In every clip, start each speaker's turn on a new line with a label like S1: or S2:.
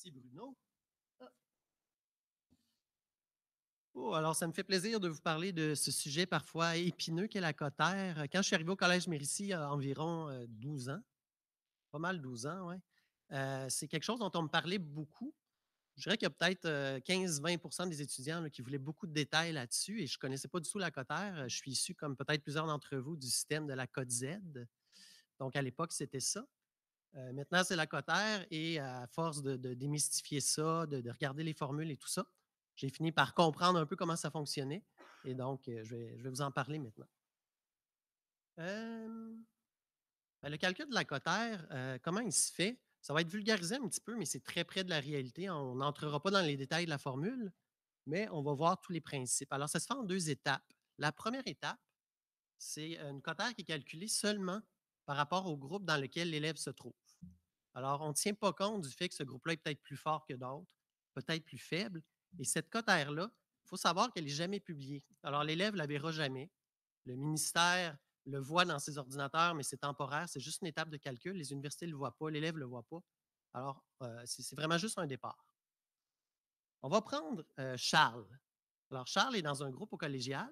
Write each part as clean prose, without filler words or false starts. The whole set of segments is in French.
S1: Merci Bruno. Ah. Oh, alors, ça me fait plaisir de vous parler de ce sujet parfois épineux qu'est la cotère. Quand je suis arrivé au Collège Mérisy, il y a environ 12 ans, pas mal 12 ans, ouais. C'est quelque chose dont on me parlait beaucoup. Je dirais qu'il y a peut-être 15-20 des étudiants là, qui voulaient beaucoup de détails là-dessus et je ne connaissais pas du tout la cotère. Je suis issu, comme peut-être plusieurs d'entre vous, du système de la cote Z. Donc, à l'époque, c'était ça. Maintenant, c'est la cotère et à force de démystifier ça, de regarder les formules et tout ça, j'ai fini par comprendre un peu comment ça fonctionnait et donc je vais vous en parler maintenant. Hem, le calcul de la cotère, comment il se fait? Ça va être vulgarisé un petit peu, mais c'est très près de la réalité. On n'entrera pas dans les détails de la formule, mais on va voir tous les principes. Alors, ça se fait en 2 étapes. La première étape, c'est une cotère qui est calculée seulement par rapport au groupe dans lequel l'élève se trouve. Alors, on ne tient pas compte du fait que ce groupe-là est peut-être plus fort que d'autres, peut-être plus faible. Et cette cotère-là, il faut savoir qu'elle n'est jamais publiée. Alors, l'élève ne la verra jamais. Le ministère le voit dans ses ordinateurs, mais c'est temporaire, c'est juste une étape de calcul. Les universités ne le voient pas, l'élève ne le voit pas. Alors, c'est vraiment juste un départ. On va prendre Charles. Alors, Charles est dans un groupe au collégial.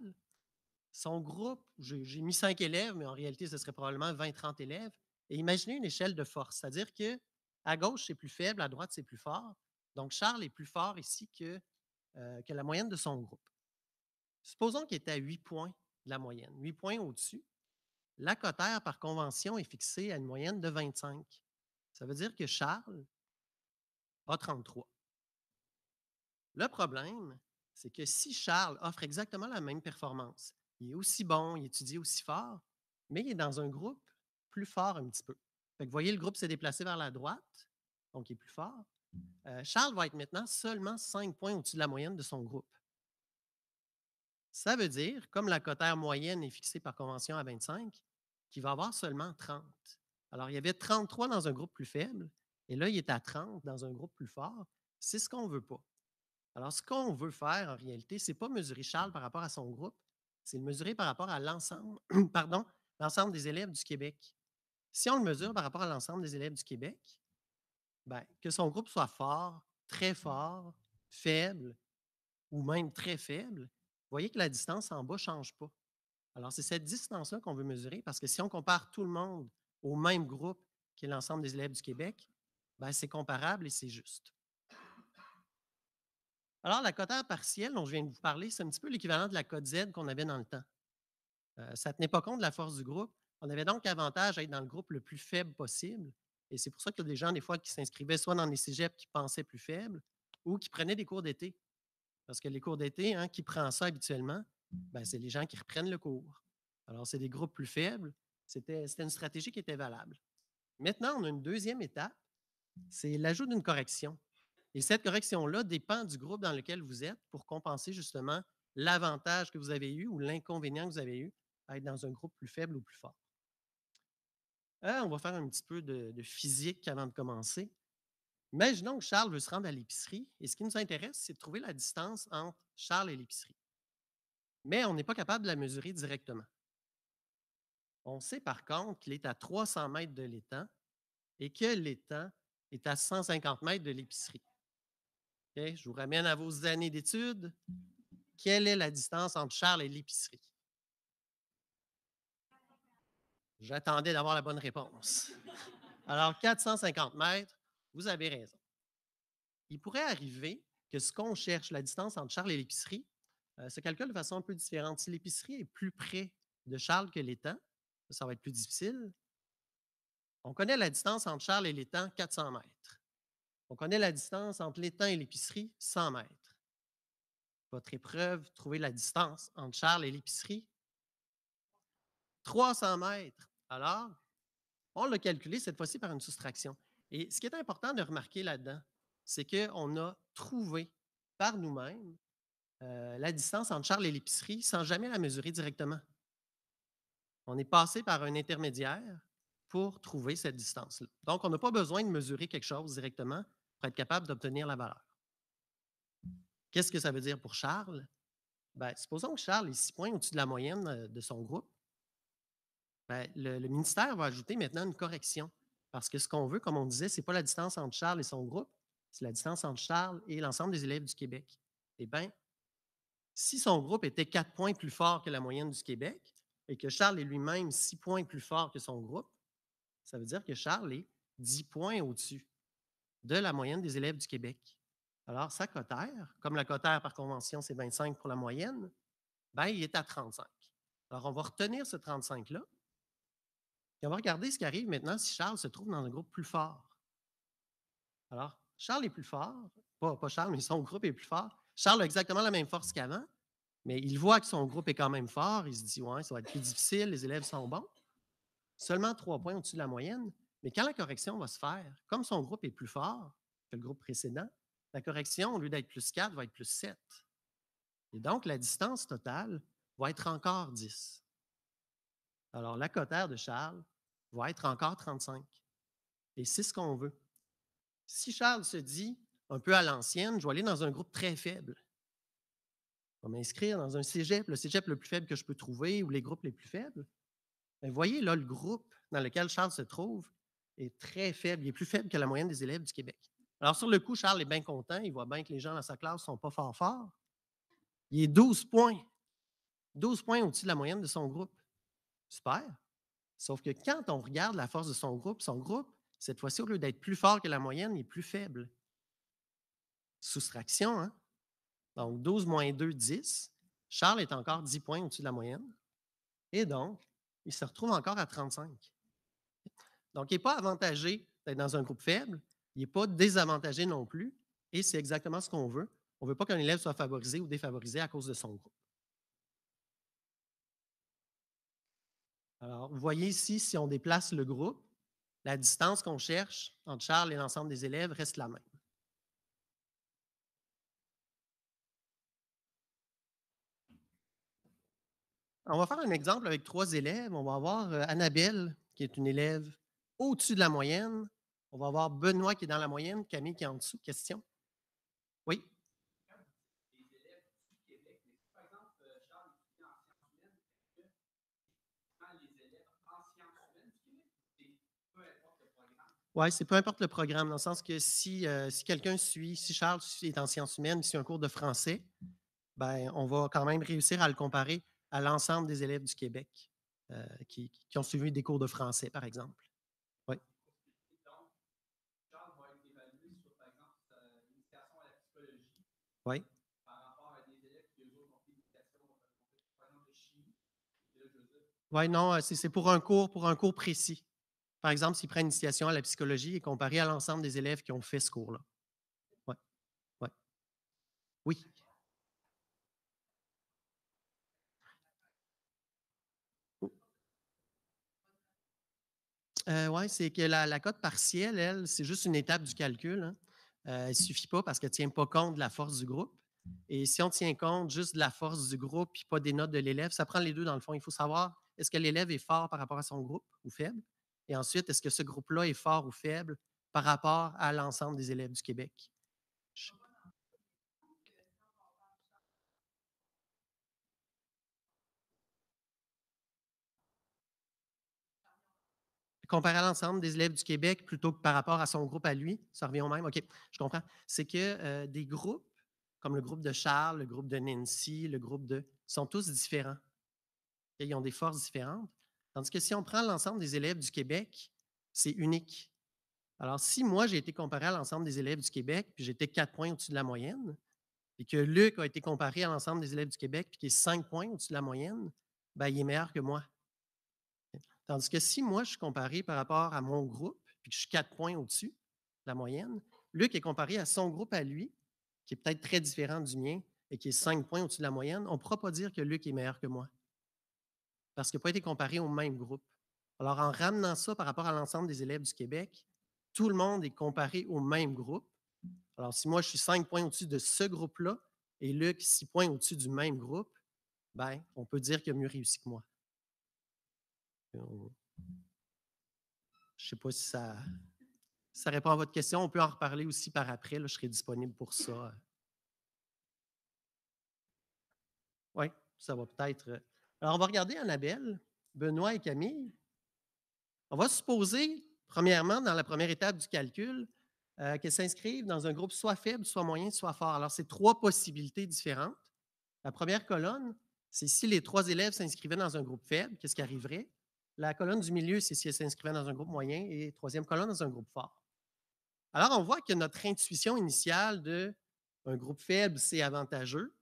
S1: Son groupe, j'ai mis 5 élèves, mais en réalité, ce serait probablement 20-30 élèves. Et imaginez une échelle de force, c'est-à-dire que à gauche, c'est plus faible, à droite, c'est plus fort. Donc, Charles est plus fort ici que la moyenne de son groupe. Supposons qu'il était à 8 points de la moyenne, 8 points au-dessus. La cotère, par convention, est fixée à une moyenne de 25. Ça veut dire que Charles a 33. Le problème, c'est que si Charles offre exactement la même performance, il est aussi bon, il étudie aussi fort, mais il est dans un groupe plus fort un petit peu. Fait que vous voyez, le groupe s'est déplacé vers la droite, donc il est plus fort. Charles va être maintenant seulement 5 points au-dessus de la moyenne de son groupe. Ça veut dire, comme la cotère moyenne est fixée par convention à 25, qu'il va avoir seulement 30. Alors, il y avait 33 dans un groupe plus faible, et là, il est à 30 dans un groupe plus fort. C'est ce qu'on ne veut pas. Alors, ce qu'on veut faire en réalité, c'est pas mesurer Charles par rapport à son groupe, c'est le mesurer par rapport à l'ensemble, pardon, l'ensemble des élèves du Québec. Si on le mesure par rapport à l'ensemble des élèves du Québec, ben, que son groupe soit fort, faible ou même très faible, vous voyez que la distance en bas ne change pas. Alors, c'est cette distance-là qu'on veut mesurer parce que si on compare tout le monde au même groupe qui est l'ensemble des élèves du Québec, ben, c'est comparable et c'est juste. Alors, la cotère partielle dont je viens de vous parler, c'est un petit peu l'équivalent de la cote Z qu'on avait dans le temps. Ça ne tenait pas compte de la force du groupe. On avait donc avantage à être dans le groupe le plus faible possible. Et c'est pour ça qu'il y a des gens, des fois, qui s'inscrivaient soit dans les cégeps qui pensaient plus faibles ou qui prenaient des cours d'été. Parce que les cours d'été, hein, qui prend ça habituellement, ben, c'est les gens qui reprennent le cours. Alors, c'est des groupes plus faibles. C'était une stratégie qui était valable. Maintenant, on a une deuxième étape, c'est l'ajout d'une correction. Et cette correction-là dépend du groupe dans lequel vous êtes pour compenser justement l'avantage que vous avez eu ou l'inconvénient que vous avez eu à être dans un groupe plus faible ou plus fort. On va faire un petit peu de physique avant de commencer. Imaginons que Charles veut se rendre à l'épicerie et ce qui nous intéresse, c'est de trouver la distance entre Charles et l'épicerie. Mais on n'est pas capable de la mesurer directement. On sait par contre qu'il est à 300 mètres de l'étang et que l'étang est à 150 mètres de l'épicerie. OK? Je vous ramène à vos années d'études. Quelle est la distance entre Charles et l'épicerie? J'attendais d'avoir la bonne réponse. Alors, 450 mètres, vous avez raison. Il pourrait arriver que ce qu'on cherche, la distance entre Charles et l'épicerie, se calcule de façon un peu différente. Si l'épicerie est plus près de Charles que l'étang, ça va être plus difficile. On connaît la distance entre Charles et l'étang, 400 mètres. On connaît la distance entre l'étang et l'épicerie, 100 mètres. Votre épreuve, trouver la distance entre Charles et l'épicerie, 300 mètres. Alors, on l'a calculé cette fois-ci par une soustraction. Et ce qui est important de remarquer là-dedans, c'est qu'on a trouvé par nous-mêmes la distance entre Charles et l'épicerie sans jamais la mesurer directement. On est passé par un intermédiaire pour trouver cette distance-là. Donc, on n'a pas besoin de mesurer quelque chose directement pour être capable d'obtenir la valeur. Qu'est-ce que ça veut dire pour Charles? Ben, supposons que Charles est 6 points au-dessus de la moyenne de son groupe. Ben, le ministère va ajouter maintenant une correction. Parce que ce qu'on veut, comme on disait, ce n'est pas la distance entre Charles et son groupe, C'est la distance entre Charles et l'ensemble des élèves du Québec. Eh bien, si son groupe était 4 points plus fort que la moyenne du Québec et que Charles est lui-même 6 points plus fort que son groupe, ça veut dire que Charles est 10 points au-dessus de la moyenne des élèves du Québec. Alors, sa cotère, comme la cotère par convention, c'est 25 pour la moyenne, ben, il est à 35. Alors, on va retenir ce 35-là et on va regarder ce qui arrive maintenant si Charles se trouve dans un groupe plus fort. Alors, Charles est plus fort, pas Charles, mais son groupe est plus fort. Charles a exactement la même force qu'avant, mais il voit que son groupe est quand même fort. Il se dit, ouais, ça va être plus difficile, les élèves sont bons. Seulement 3 points au-dessus de la moyenne. Mais quand la correction va se faire, comme son groupe est plus fort que le groupe précédent, la correction, au lieu d'être plus 4, va être plus 7. Et donc, la distance totale va être encore 10. Alors, la cotère de Charles va être encore 35. Et c'est ce qu'on veut. Si Charles se dit, un peu à l'ancienne, je vais aller dans un groupe très faible, je vais m'inscrire dans un cégep, le cégep le plus faible que je peux trouver ou les groupes les plus faibles, bien, voyez, là, le groupe dans lequel Charles se trouve est très faible. Il est plus faible que la moyenne des élèves du Québec. Alors, sur le coup, Charles est bien content. Il voit bien que les gens dans sa classe ne sont pas fort forts. Il est 12 points. 12 points au-dessus de la moyenne de son groupe. Super. Sauf que quand on regarde la force de son groupe, cette fois-ci, au lieu d'être plus fort que la moyenne, il est plus faible. Soustraction, hein? Donc, 12 moins 2, 10. Charles est encore 10 points au-dessus de la moyenne. Et donc, il se retrouve encore à 35. Donc, il n'est pas avantagé d'être dans un groupe faible. Il n'est pas désavantagé non plus. Et c'est exactement ce qu'on veut. On ne veut pas qu'un élève soit favorisé ou défavorisé à cause de son groupe. Alors, vous voyez ici, si on déplace le groupe, la distance qu'on cherche entre Charles et l'ensemble des élèves reste la même. On va faire un exemple avec 3 élèves. On va avoir Annabelle, qui est une élève au-dessus de la moyenne. On va avoir Benoît qui est dans la moyenne, Camille qui est en dessous. Question? Oui? Oui, c'est peu importe le programme, dans le sens que si quelqu'un suit, si Charles est en sciences humaines, suit un cours de français, ben, on va quand même réussir à le comparer à l'ensemble des élèves du Québec qui ont suivi des cours de français, par exemple. Oui. Oui. Oui, non, c'est pour un cours précis. Par exemple, s'il prend initiation à la psychologie et comparé à l'ensemble des élèves qui ont fait ce cours-là. Ouais, ouais. Oui. Oui, c'est que la cote partielle, elle, c'est juste une étape du calcul, hein. Elle ne suffit pas parce qu'elle ne tient pas compte de la force du groupe. Et si on tient compte juste de la force du groupe et pas des notes de l'élève, ça prend les deux dans le fond. Il faut savoir, est-ce que l'élève est fort par rapport à son groupe ou faible? Et ensuite, est-ce que ce groupe-là est fort ou faible par rapport à l'ensemble des élèves du Québec? Je- Comparé à l'ensemble des élèves du Québec plutôt que par rapport à son groupe à lui, ça revient au même? OK, je comprends. C'est que des groupes, comme le groupe de Charles, le groupe de Nancy, le groupe de, sont tous différents. Ils ont des forces différentes. Tandis que si on prend l'ensemble des élèves du Québec, c'est unique. Alors, si moi, j'ai été comparé à l'ensemble des élèves du Québec, puis j'étais 4 points au-dessus de la moyenne, et que Luc a été comparé à l'ensemble des élèves du Québec, puis qu'il est 5 points au-dessus de la moyenne, ben, il est meilleur que moi. Tandis que si moi, je suis comparé par rapport à mon groupe, puis que je suis 4 points au-dessus de la moyenne, Luc est comparé à son groupe à lui, qui est peut-être très différent du mien, et qui est 5 points au-dessus de la moyenne, on ne pourra pas dire que Luc est meilleur que moi, parce qu'il n'a pas été comparé au même groupe. Alors, en ramenant ça par rapport à l'ensemble des élèves du Québec, tout le monde est comparé au même groupe. Alors, si moi, je suis 5 points au-dessus de ce groupe-là et Luc, 6 points au-dessus du même groupe, ben, on peut dire qu'il a mieux réussi que moi. On- Je ne sais pas si ça répond à votre question. On peut en reparler aussi par après. Là, je serai disponible pour ça. Oui, ça va peut-être. Alors, on va regarder Annabelle, Benoît et Camille. On va supposer, premièrement, dans la première étape du calcul, Qu'elles s'inscrivent dans un groupe soit faible, soit moyen, soit fort. Alors, c'est 3 possibilités différentes. La première colonne, c'est si les 3 élèves s'inscrivaient dans un groupe faible, qu'est-ce qui arriverait? La colonne du milieu, c'est si elles s'inscrivaient dans un groupe moyen et troisième colonne, dans un groupe fort. Alors, on voit que notre intuition initiale de un groupe faible, c'est avantageux,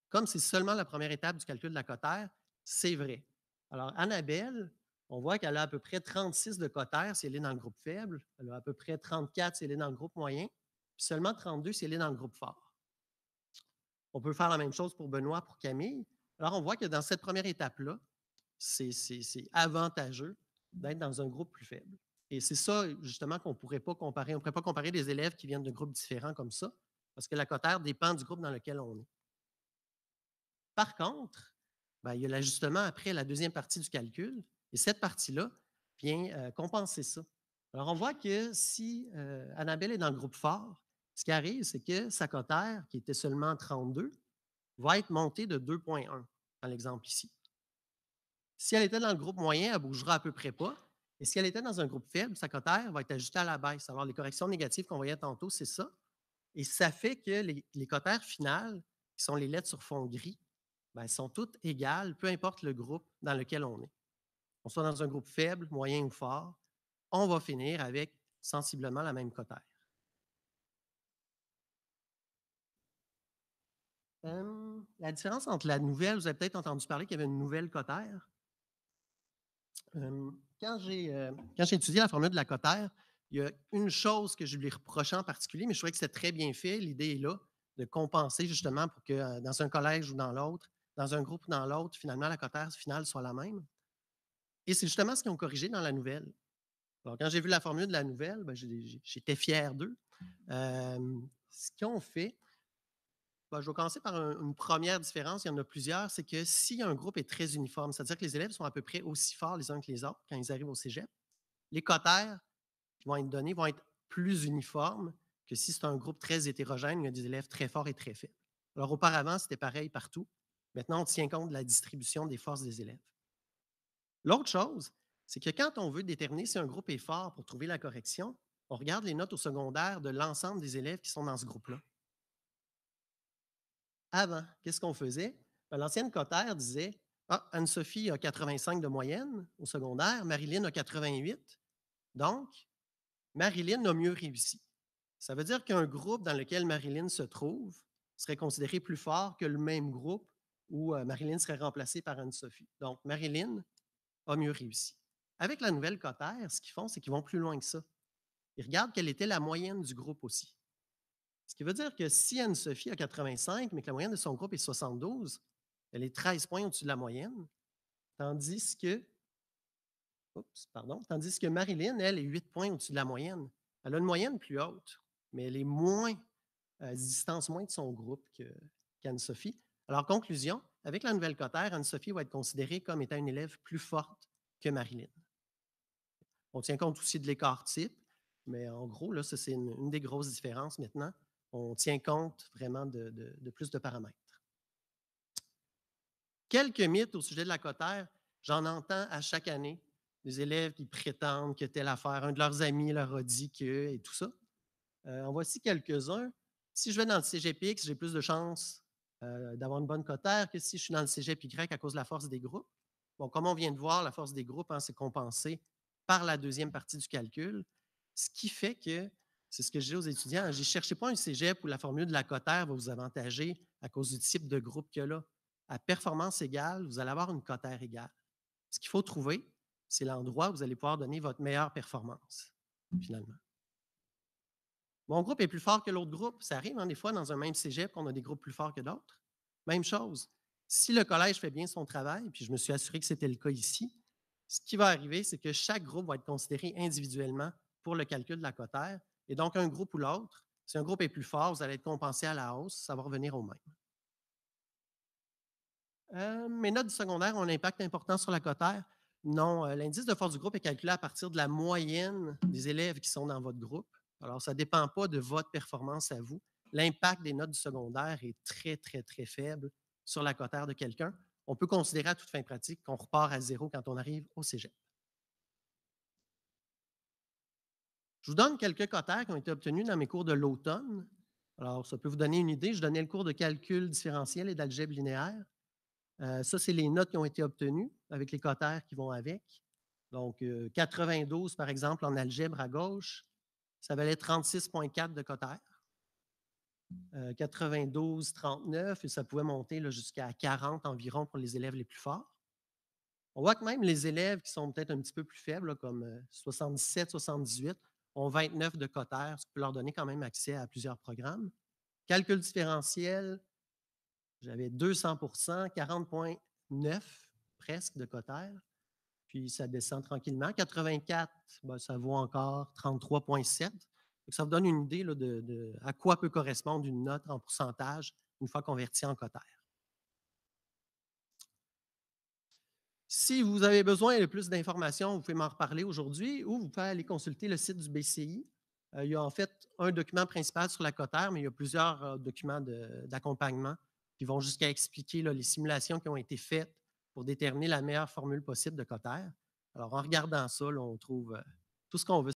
S1: comme c'est seulement la première étape du calcul de la cotère, c'est vrai. Alors, Annabelle, on voit qu'elle a à peu près 36 de cotère si elle est dans le groupe faible, elle a à peu près 34 si elle est dans le groupe moyen, puis seulement 32 si elle est dans le groupe fort. On peut faire la même chose pour Benoît, pour Camille. Alors, on voit que dans cette première étape-là, c'est avantageux d'être dans un groupe plus faible. Et c'est ça, justement, qu'on ne pourrait pas comparer. On ne pourrait pas comparer des élèves qui viennent de groupes différents comme ça, parce que la cotère dépend du groupe dans lequel on est. Par contre, ben, il y a l'ajustement après la deuxième partie du calcul, et cette partie-là vient compenser ça. Alors, on voit que si Annabelle est dans le groupe fort, ce qui arrive, c'est que sa cotère, qui était seulement 32, va être montée de 2,1 dans l'exemple ici. Si elle était dans le groupe moyen, elle ne bougera à peu près pas. Et si elle était dans un groupe faible, sa cotère va être ajustée à la baisse. Alors, les corrections négatives qu'on voyait tantôt, c'est ça. Et ça fait que les cotères finales, qui sont les lettres sur fond gris, ben, sont toutes égales, peu importe le groupe dans lequel on est. On soit dans un groupe faible, moyen ou fort, on va finir avec sensiblement la même cotère. La différence entre la nouvelle, vous avez peut-être entendu parler qu'il y avait une nouvelle cotère. Quand j'ai étudié la formule de la cotère, il y a une chose que je lui reprochais en particulier, mais je trouvais que c'était très bien fait. L'idée est là, de compenser justement pour que dans un collège ou dans l'autre, dans un groupe ou dans l'autre, finalement, la cotère finale soit la même. Et c'est justement ce qu'ils ont corrigé dans la nouvelle. Alors, quand j'ai vu la formule de la nouvelle, ben, j'étais fier d'eux. Ce qu'ils ont fait, ben, je vais commencer par une première différence, il y en a plusieurs, c'est que si un groupe est très uniforme, c'est-à-dire que les élèves sont à peu près aussi forts les uns que les autres quand ils arrivent au cégep, les cotères qui vont être donnés vont être plus uniformes que si c'est un groupe très hétérogène, il y a des élèves très forts et très faibles. Alors, auparavant, c'était pareil partout. Maintenant, on tient compte de la distribution des forces des élèves. L'autre chose, c'est que quand on veut déterminer si un groupe est fort pour trouver la correction, on regarde les notes au secondaire de l'ensemble des élèves qui sont dans ce groupe-là. Avant, qu'est-ce qu'on faisait? Ben, l'ancienne cotère disait: ah, Anne-Sophie a 85 de moyenne au secondaire, Marilyn a 88. Donc, Marilyn a mieux réussi. Ça veut dire qu'un groupe dans lequel Marilyn se trouve serait considéré plus fort que le même groupe où Marilyn serait remplacée par Anne-Sophie. Donc, Marilyn a mieux réussi. Avec la nouvelle cotère, ce qu'ils font, c'est qu'ils vont plus loin que ça. Ils regardent quelle était la moyenne du groupe aussi. Ce qui veut dire que si Anne-Sophie a 85, mais que la moyenne de son groupe est 72, elle est 13 points au-dessus de la moyenne, tandis que, tandis que Marilyn, elle, est 8 points au-dessus de la moyenne. Elle a une moyenne plus haute, mais elle est moins, distance moins de son groupe qu'Anne-Sophie. Alors, conclusion, avec la nouvelle cotère, Anne-Sophie va être considérée comme étant une élève plus forte que Marilyn. On tient compte aussi de l'écart type, mais en gros, là, ça, c'est une des grosses différences maintenant. On tient compte vraiment de plus de paramètres. Quelques mythes au sujet de la cotère, j'en entends à chaque année. Des élèves qui prétendent que telle affaire, un de leurs amis leur a dit que, et tout ça. En voici quelques-uns. Si je vais dans le cégep X, j'ai plus de chances d'avoir une bonne cotère que si je suis dans le cégep Y à cause de la force des groupes. Bon, comme on vient de voir, la force des groupes, hein, c'est compensé par la deuxième partie du calcul, ce qui fait que, c'est ce que je dis aux étudiants, je ne cherchez pas un cégep où la formule de la cotère va vous avantager à cause du type de groupe qu'il y a là. À performance égale, vous allez avoir une cotère égale. Ce qu'il faut trouver, c'est l'endroit où vous allez pouvoir donner votre meilleure performance, finalement. Mon groupe est plus fort que l'autre groupe. Ça arrive, hein, des fois, dans un même cégep, qu'on a des groupes plus forts que d'autres. Même chose. Si le collège fait bien son travail, puis je me suis assuré que c'était le cas ici, ce qui va arriver, c'est que chaque groupe va être considéré individuellement pour le calcul de la cotère. Et donc, un groupe ou l'autre, si un groupe est plus fort, vous allez être compensé à la hausse, ça va revenir au même. Mes notes du secondaire ont un impact important sur la cotère. Non, l'indice de force du groupe est calculé à partir de la moyenne des élèves qui sont dans votre groupe. Alors, ça ne dépend pas de votre performance à vous. L'impact des notes du secondaire est très, très, très faible sur la cotère de quelqu'un. On peut considérer à toute fin pratique qu'on repart à zéro quand on arrive au cégep. Je vous donne quelques cotères qui ont été obtenus dans mes cours de l'automne. Alors, ça peut vous donner une idée. Je donnais le cours de calcul différentiel et d'algèbre linéaire. Ça, c'est les notes qui ont été obtenues avec les cotères qui vont avec. Donc, 92, par exemple, en algèbre à gauche, ça valait 36,4 de cotère. 92, 39, et ça pouvait monter là, jusqu'à 40 environ pour les élèves les plus forts. On voit que même les élèves qui sont peut-être un petit peu plus faibles, là, comme 77, 78, ont 29 de cotère, ce qui peut leur donner quand même accès à plusieurs programmes. Calcul différentiel, j'avais 200 40,9 presque de cotère. Puis ça descend tranquillement. 84, ben, ça vaut encore 33,7. Ça vous donne une idée là, de à quoi peut correspondre une note en pourcentage une fois convertie en cotère. Si vous avez besoin de plus d'informations, vous pouvez m'en reparler aujourd'hui ou vous pouvez aller consulter le site du BCI. Il y a en fait un document principal sur la cotère, mais il y a plusieurs documents d'accompagnement qui vont jusqu'à expliquer là, les simulations qui ont été faites pour déterminer la meilleure formule possible de cotère. Alors, en regardant ça, là, on trouve tout ce qu'on veut